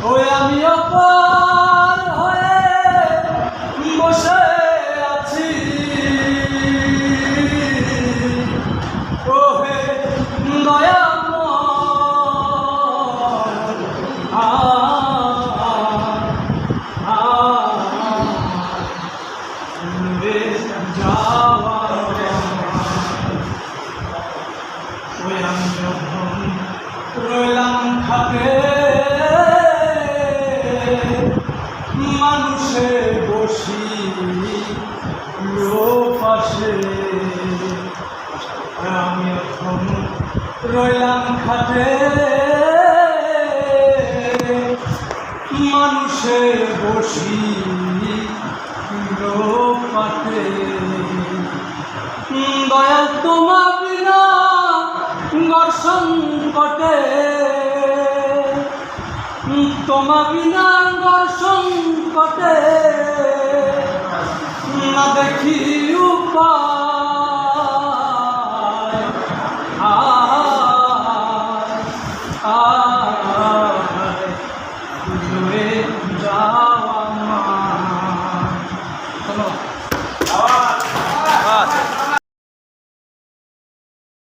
ওই আমি অপার হয়ে বসে আছি, ওহে রইলাম খাতে মানুষে বসি পাশে, আমি এখন রইলাম খাতে মানুষে বসি পাতে। দয়াল তোমার বিনা ঘর সংকটে, তোমা বিনা ঘর সংকটে না দেখি উপায়।